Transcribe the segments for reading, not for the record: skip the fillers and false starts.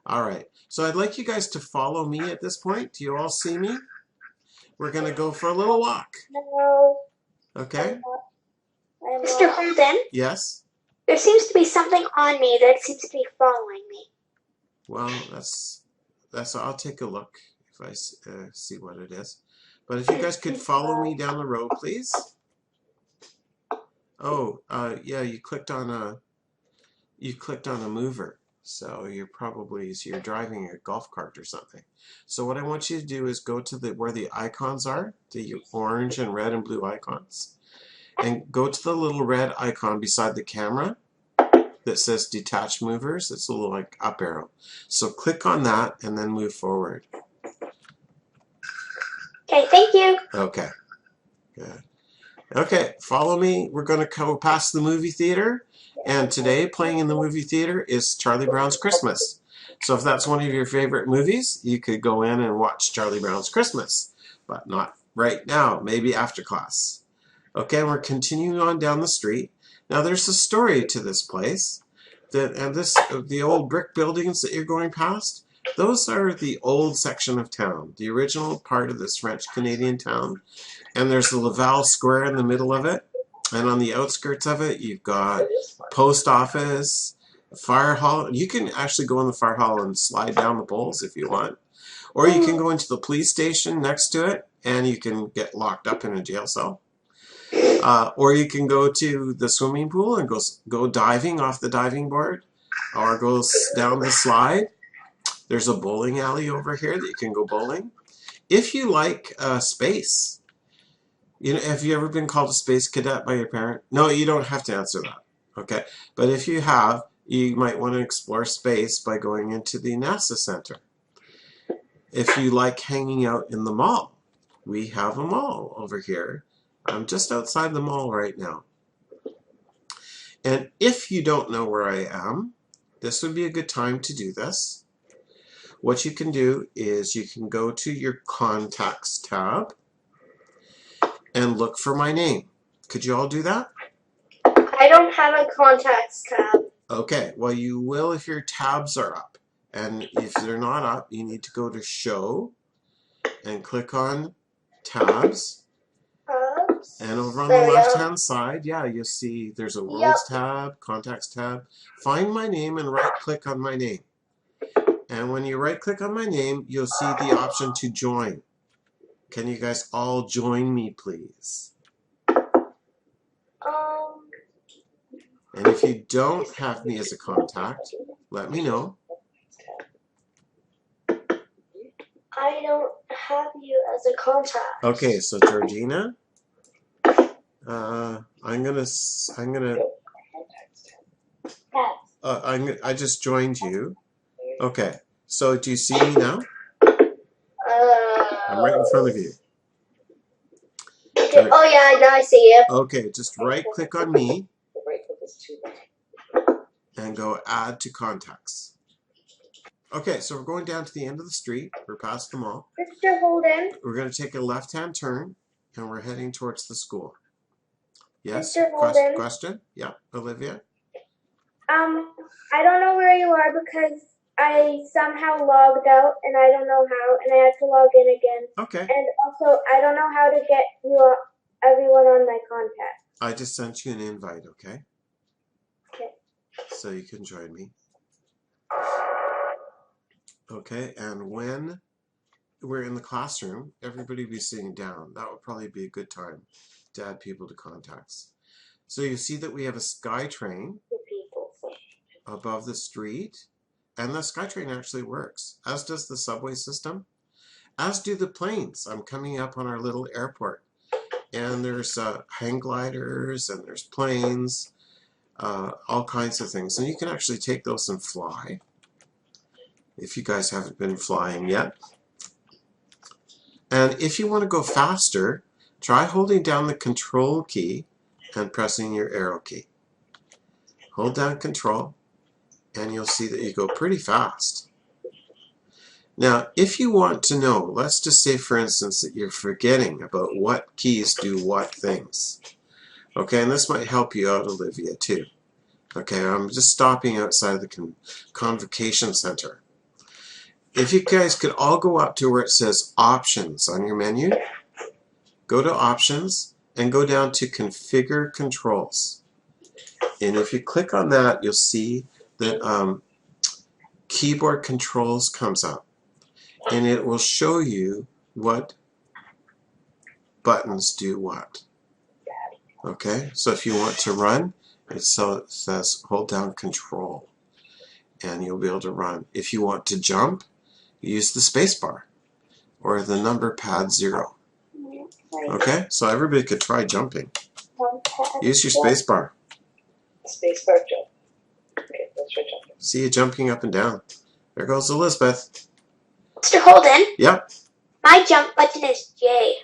All right. So I'd like you guys to follow me at this point. Do you all see me? We're going to go for a little walk. No. Okay? Mr. Holden? Yes? There seems to be something on me that seems to be following me. Well, that's I'll take a look if I see what it is. But if you guys could follow me down the road, please. Oh, yeah, you clicked on a mover. So you're driving a golf cart or something. So what I want you to do is go to where the icons are, the orange and red and blue icons, and go to the little red icon beside the camera that says detach movers. It's a little like up arrow. So click on that and then move forward. Okay, thank you. Okay, good. Okay, follow me. We're going to go past the movie theater. And today, playing in the movie theater is Charlie Brown's Christmas. So if that's one of your favorite movies, you could go in and watch Charlie Brown's Christmas. But not right now, maybe after class. Okay, we're continuing on down the street. Now there's a story to this place. The old brick buildings that you're going past, those are the old section of town, the original part of this French-Canadian town. And there's the Laval Square in the middle of it. And on the outskirts of it, you've got post office, fire hall. You can actually go in the fire hall and slide down the poles if you want. Or you can go into the police station next to it, and you can get locked up in a jail cell. Or you can go to the swimming pool and go diving off the diving board, or go down the slide. There's a bowling alley over here that you can go bowling. If you like space, you know, have you ever been called a space cadet by your parent? No, you don't have to answer that. Okay, but if you have, you might want to explore space by going into the NASA Center. If you like hanging out in the mall, we have a mall over here. I'm just outside the mall right now. And if you don't know where I am, this would be a good time to do this. What you can do is you can go to your Contacts tab and look for my name. Could you all do that? I don't have a Contacts tab. Okay, well you will if your tabs are up. And if they're not up, you need to go to Show and click on Tabs. And over on the left-hand side, yeah, you'll see there's a Worlds tab, Contacts tab. Find my name and right-click on my name. And when you right-click on my name, you'll see the option to join. Can you guys all join me, please? And if you don't have me as a contact, let me know. I don't have you as a contact. Okay, so Georgina, I just joined you. Okay, so do you see me now? I'm right in front of you. Okay. Oh yeah, now I see you. Okay, just right-click on me and go Add to Contacts. Okay, so we're going down to the end of the street. We're past the mall. Mr. Holden. We're going to take a left-hand turn, and we're heading towards the school. Yes? Mr. Holden. Question? Yeah, Olivia? I don't know where you are because I somehow logged out, and I don't know how, and I had to log in again. Okay. And also, I don't know how to get everyone on my contact. I just sent you an invite, okay? Okay. So you can join me. Okay, and when we're in the classroom, everybody will be sitting down. That would probably be a good time to add people to contacts. So you see that we have a SkyTrain above the street, and the SkyTrain actually works, as does the subway system, as do the planes. I'm coming up on our little airport, and there's hang gliders, and there's planes, all kinds of things. And you can actually take those and fly, if you guys haven't been flying yet. And if you want to go faster, try holding down the Control key and pressing your arrow key. Hold down Control, and you'll see that you go pretty fast. Now, if you want to know, let's just say, for instance, that you're forgetting about what keys do what things. Okay, and this might help you out, Olivia, too. Okay, I'm just stopping outside the Convocation Center. if you guys could all go up to where it says Options on your menu, go to Options and go down to Configure Controls. And if you click on that, you'll see that Keyboard Controls comes up. And it will show you what buttons do what. Okay, so if you want to run, it says hold down Control and you'll be able to run. If you want to jump, use the space bar or the number pad 0. Okay, so everybody could try jumping. Use your space bar. Space bar jump. Okay, let's try jumping. See you jumping up and down. There goes Elizabeth. Mr. Holden, Yep. my jump button is J.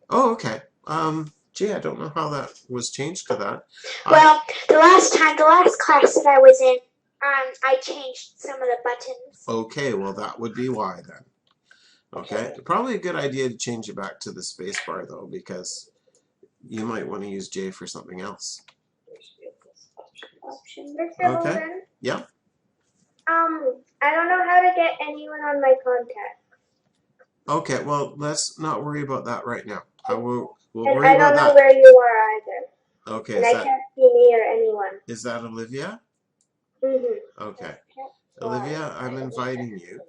Oh, okay. Gee, I don't know how that was changed to that. Well, the last class that I was in, I changed some of the buttons. Okay, well that would be why then. Okay, probably a good idea to change it back to the space bar though, because you might want to use J for something else. Mr. Okay. Holden, Yeah. I don't know how to get anyone on my contact. Okay, well let's not worry about that right now. We'll And worry I about don't know that. where you are either. Okay, And I can't see me or anyone. is that Olivia? Mm-hmm. Okay. Olivia, I'm inviting you.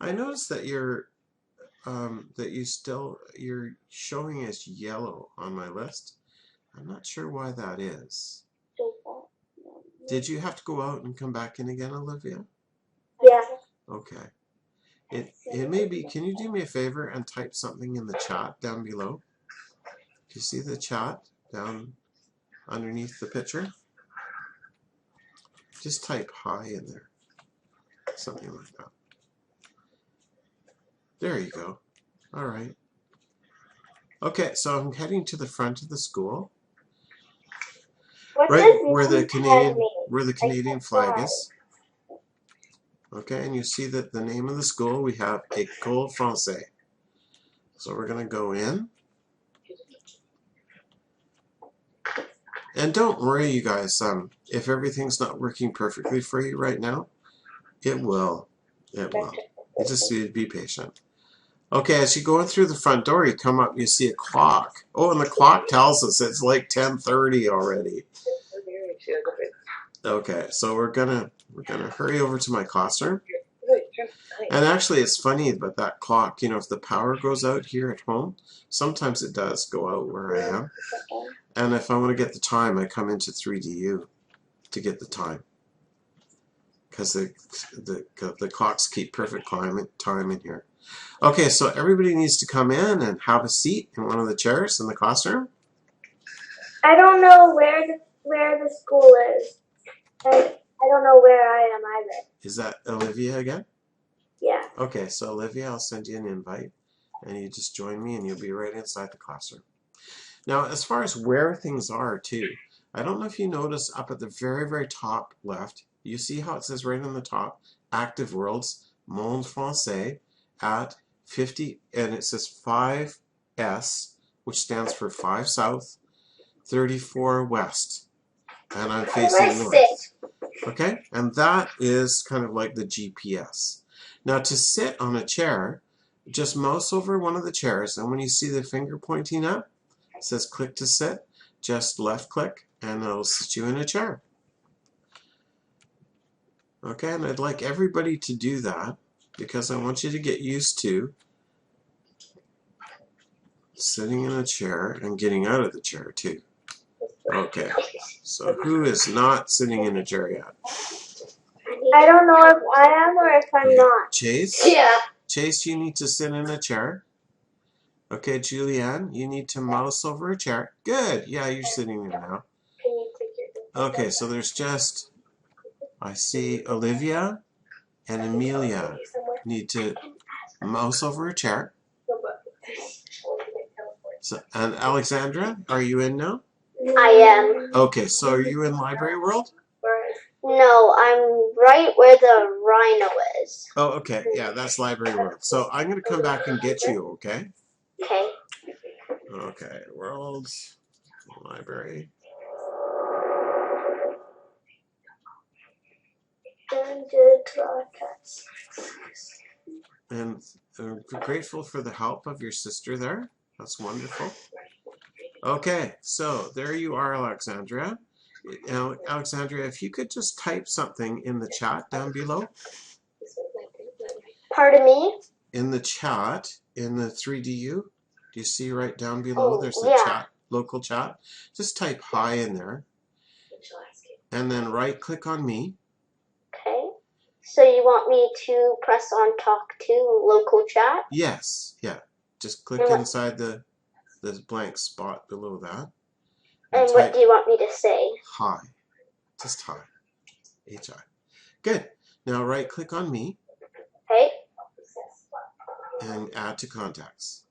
I noticed that you're you're showing as yellow on my list. I'm not sure why that is. Did you have to go out and come back in again, Olivia? Yeah. Okay. It may be, can you do me a favor and type something in the chat down below? Do you see the chat down underneath the picture? Just type hi in there. Something like that. There you go. All right. Okay, so I'm heading to the front of the school. Right where the Canadian flag is. Okay, and you see that the name of the school, we have École Française. So we're going to go in. And don't worry, you guys, if everything's not working perfectly for you right now, it will. It will. You just need to be patient. Okay, as you go in through the front door, you come up, you see a clock. Oh, and the clock tells us it's like 10:30 already. Okay, so we're gonna hurry over to my classroom. And actually, it's funny about that clock. You know, if the power goes out here at home, sometimes it does go out where I am. And if I want to get the time, I come into 3DU to get the time. Because the clocks keep perfect time in here. Okay, so everybody needs to come in and have a seat in one of the chairs in the classroom. I don't know where the school is. I don't know where I am either. Is that Olivia again? Yeah. Okay, so Olivia, I'll send you an invite, and you just join me, and you'll be right inside the classroom. Now, as far as where things are, too, I don't know if you notice up at the very, very top left, you see how it says right on the top, Active Worlds, Monde Français, at 50, and it says 5S, which stands for 5 South, 34 West, and I'm facing north. Okay, and that is kind of like the GPS. Now, to sit on a chair, just mouse over one of the chairs, and when you see the finger pointing up, it says click to sit, just left click, and it'll sit you in a chair. Okay, and I'd like everybody to do that because I want you to get used to sitting in a chair and getting out of the chair too. Okay, so who is not sitting in a chair yet? I don't know if I am or if I'm not. Chase? Yeah. Chase, you need to sit in a chair. Okay, Julianne, you need to mouse over a chair. Good. Yeah, you're sitting there now. Okay, so there's just, I see Olivia and Amelia need to mouse over a chair. So, and Alexandra, are you in now? I am. Okay, so are you in Library World? No, I'm right where the rhino is. Oh, okay. Yeah, that's Library World. So I'm going to come back and get you, okay? Okay. Okay, World, Library. And we're grateful for the help of your sister there. That's wonderful. Okay, so there you are, Alexandria. Now, Alexandria, if you could just type something in the chat down below. Pardon me? In the chat, in the 3DU, do you see right down below? There's the chat, local chat. Just type hi in there. And then right click on me. Okay. So you want me to press on talk to local chat? Yes, yeah. Just click inside the blank spot below that. And what do you want me to say? Hi. Just hi. H-I. Good. Now right click on me. Okay. And add to contacts.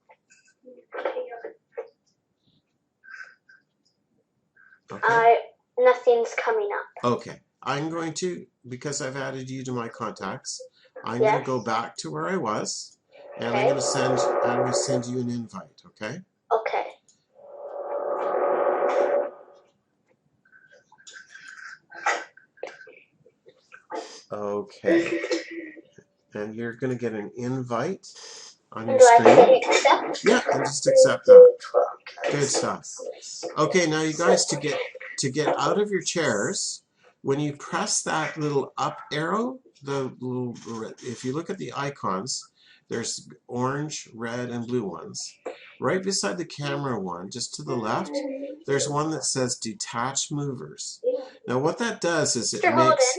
Okay. Nothing's coming up. Okay. I'm going to, because I've added you to my contacts, I'm going to go back to where I was, and I'm going to send you an invite, okay? Okay. Okay. And you're going to get an invite on your Do screen. I hit accept? Yeah, and just accept that. Good stuff. Okay, now you guys, to get out of your chairs, when you press that little up arrow, if you look at the icons, there's orange, red, and blue ones. Right beside the camera one, just to the left, there's one that says detach movers. Now what that does is it makes...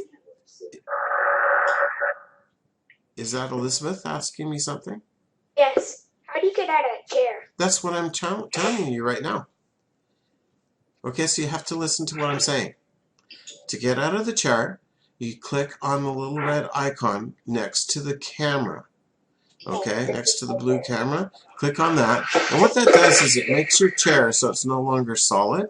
Is that Elizabeth asking me something? Yes. How do you get out of a chair? That's what I'm telling you right now. Okay, so you have to listen to what I'm saying. To get out of the chair, you click on the little red icon next to the camera. Okay, next to the blue camera. Click on that. And what that does is it makes your chair so it's no longer solid.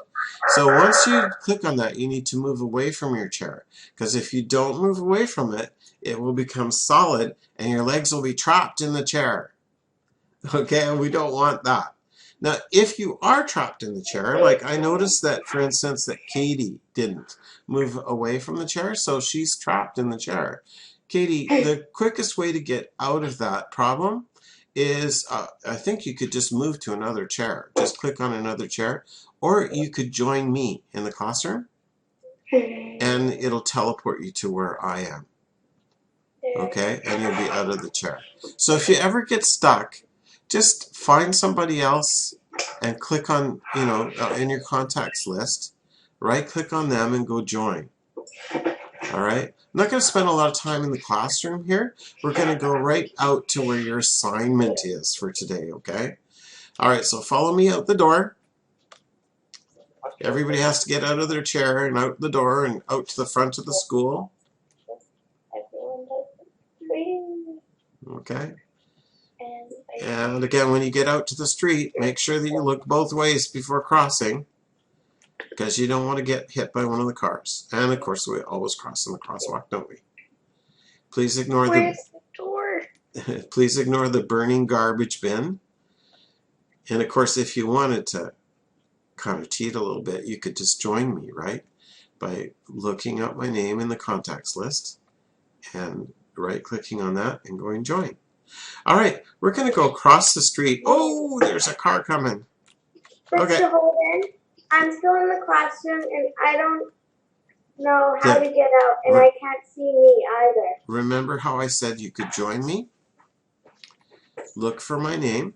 So once you click on that, you need to move away from your chair. Because if you don't move away from it, it will become solid and your legs will be trapped in the chair. Okay, and we don't want that. Now, if you are trapped in the chair, like I noticed that, for instance, that Katie didn't move away from the chair, so she's trapped in the chair. Katie, the quickest way to get out of that problem is, I think you could just move to another chair. Just click on another chair, or you could join me in the classroom, and it'll teleport you to where I am. Okay, and you'll be out of the chair. So if you ever get stuck, just find somebody else and click on, in your contacts list, right click on them and go join. All right, I'm not going to spend a lot of time in the classroom here. We're going to go right out to where your assignment is for today, okay? All right, so follow me out the door. Everybody has to get out of their chair and out the door and out to the front of the school. Okay. And again, when you get out to the street, make sure that you look both ways before crossing, because you don't want to get hit by one of the cars. And of course, we always cross in the crosswalk, don't we? Please ignore Where's the door? Please ignore the burning garbage bin. And of course, if you wanted to kind of cheat a little bit, you could just join me, right? By looking up my name in the contacts list and right-clicking on that and going join. All right, we're going to go across the street. Oh, there's a car coming. Okay. Mr. Holden, I'm still in the classroom and I don't know how to get out, and I can't see me either. Remember how I said you could join me? Look for my name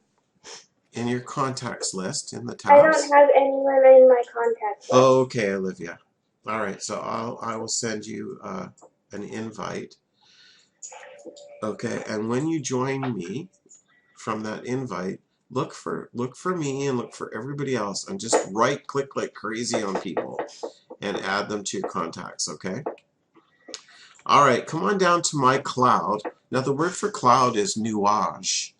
in your contacts list in the tabs. I don't have anyone in my contacts list. Okay, Olivia. All right, so I will send you an invite. Okay, and when you join me from that invite, look for me and look for everybody else, and just right click like crazy on people and add them to your contacts, okay? All right, come on down to my cloud. Now the word for cloud is nuage.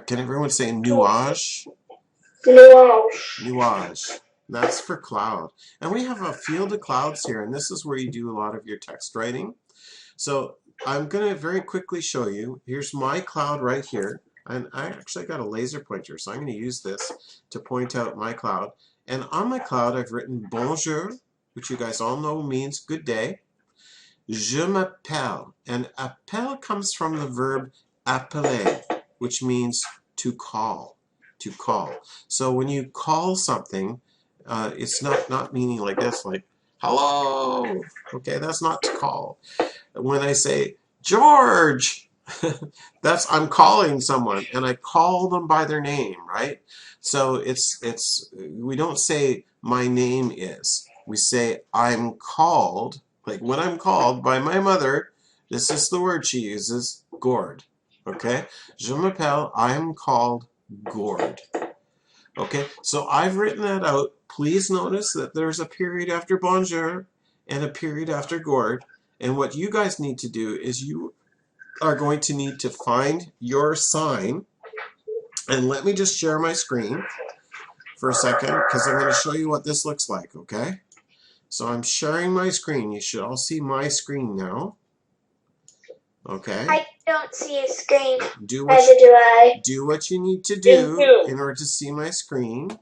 Can everyone say nuage? Nuage. Nuage. That's for cloud. And we have a field of clouds here, and this is where you do a lot of your text writing. So I'm going to very quickly show you. Here's my cloud right here. And I actually got a laser pointer, so I'm going to use this to point out my cloud. And on my cloud, I've written bonjour, which you guys all know means good day. Je m'appelle. And appel comes from the verb appeler, which means to call. To call. So when you call something, it's not meaning like this, like, hello. Okay, that's not to call. When I say, George, I'm calling someone, and I call them by their name, right? So we don't say my name is. We say I'm called, like when I'm called by my mother, this is the word she uses, Gord. Okay? Je m'appelle, I'm called Gord. Okay, so I've written that out. Please notice that there's a period after bonjour and a period after Gord. And what you guys need to do is you are going to need to find your sign. And let me just share my screen for a second, because I'm going to show you what this looks like, okay? So I'm sharing my screen. You should all see my screen now. Okay? I don't see a screen. Do what you need to Me do too. in order to see my screen.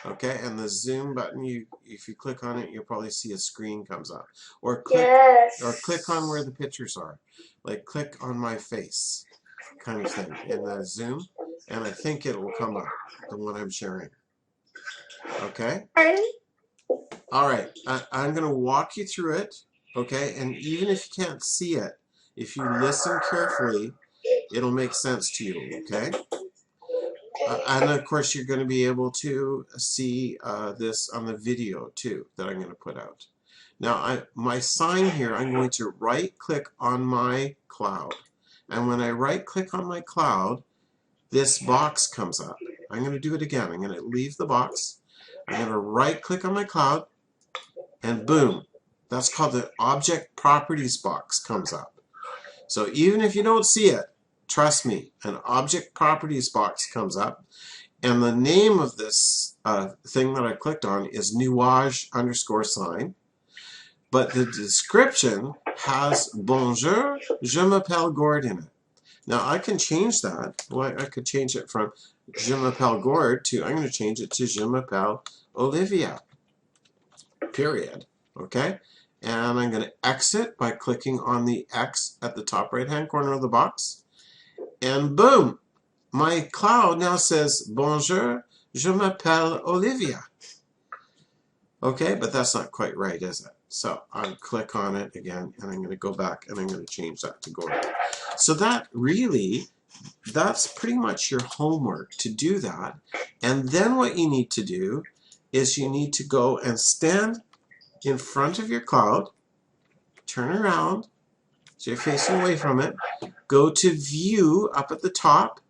Okay, and the zoom button, if you click on it, you'll probably see a screen comes up. Or click on where the pictures are. Like click on my face, kind of thing, in the zoom, and I think it will come up, the one I'm sharing. Okay? All right, I'm going to walk you through it, okay? And even if you can't see it, if you listen carefully, it'll make sense to you, okay? And of course, you're going to be able to see this on the video too that I'm going to put out. Now, my sign here, I'm going to right-click on my cloud. And when I right-click on my cloud, this box comes up. I'm going to do it again. I'm going to leave the box. I'm going to right-click on my cloud, and boom. That's called the Object Properties box comes up. So even if you don't see it, trust me, an Object Properties box comes up, and the name of this thing that I clicked on is nuage_sign, but the description has bonjour, je m'appelle Gord in it. Now I can change that. Well, I could change it from je m'appelle Gord to, I'm going to change it to je m'appelle Olivia, period. Okay? And I'm going to exit by clicking on the X at the top right-hand corner of the box. And boom, my cloud now says, bonjour, je m'appelle Olivia. Okay, but that's not quite right, is it? So I'll click on it again, and I'm going to go back, and I'm going to change that to Gordon. So that's pretty much your homework, to do that. And then what you need to do is you need to go and stand in front of your cloud, turn around, so you're facing away from it, go to view up at the top,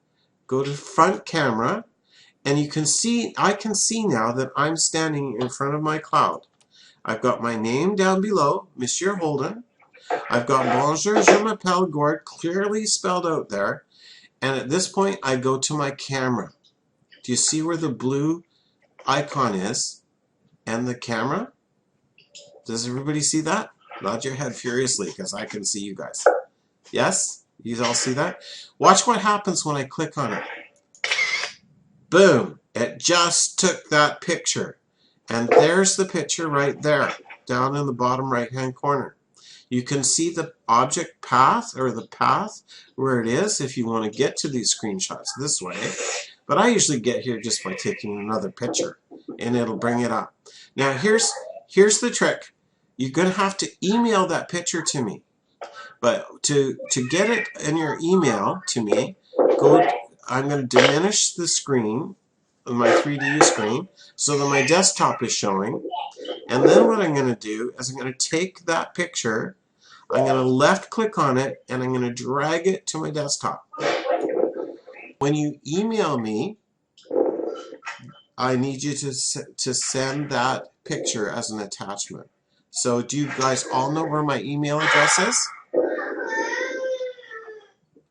go to front camera, and you can see, I can see now that I'm standing in front of my cloud. I've got my name down below, Monsieur Holden. I've got bonjour, je m'appelle Gord clearly spelled out there. And at this point, I go to my camera. Do you see where the blue icon is? And the camera? Does everybody see that? Nod your head furiously, because I can see you guys. Yes? You all see that? Watch what happens when I click on it. Boom! It just took that picture. And there's the picture right there, down in the bottom right-hand corner. You can see the object path, or the path where it is, if you want to get to these screenshots this way. But I usually get here just by taking another picture, and it'll bring it up. Now here's the trick. You're going to have to email that picture to me. But to get it in your email to me, I'm going to diminish the screen, my 3D screen, so that my desktop is showing. And then what I'm going to do is I'm going to take that picture, I'm going to left click on it, and I'm going to drag it to my desktop. When you email me, I need you to send that picture as an attachment. So do you guys all know where my email address is?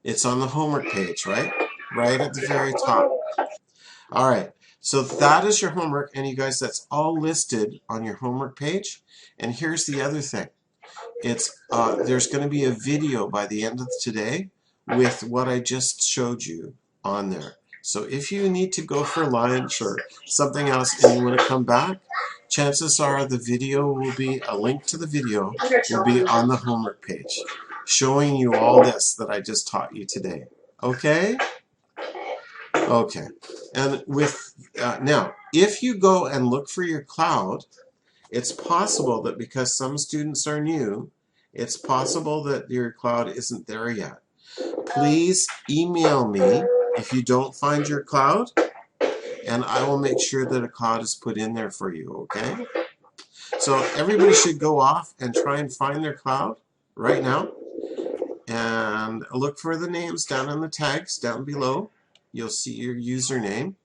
It's on the homework page, right? Right at the very top. All right. So that is your homework, and you guys, that's all listed on your homework page. And here's the other thing. There's going to be a video by the end of today with what I just showed you on there. So if you need to go for lunch or something else and you want to come back, chances are the video will be, a link to the video will be on the homework page, showing you all this that I just taught you today. Okay? Okay. And with, now, if you go and look for your cloud, it's possible that because some students are new, it's possible that your cloud isn't there yet. Please email me if you don't find your cloud, and I will make sure that a cloud is put in there for you, okay? So everybody should go off and try and find their cloud right now, and look for the names down in the tags down below. You'll see your username,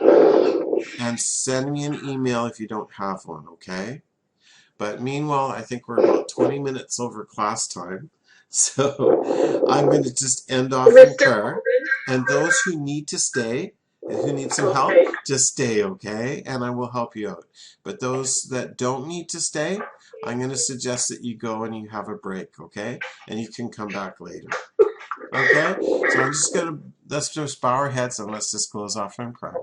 and send me an email if you don't have one, okay? But meanwhile, I think we're about 20 minutes over class time. So I'm going to just end off in prayer. And those who need to stay, and who need some help, just stay, okay? And I will help you out. But those that don't need to stay, I'm going to suggest that you go and you have a break, okay? And you can come back later. Okay? So I'm just going to, let's just bow our heads and let's just close off in prayer.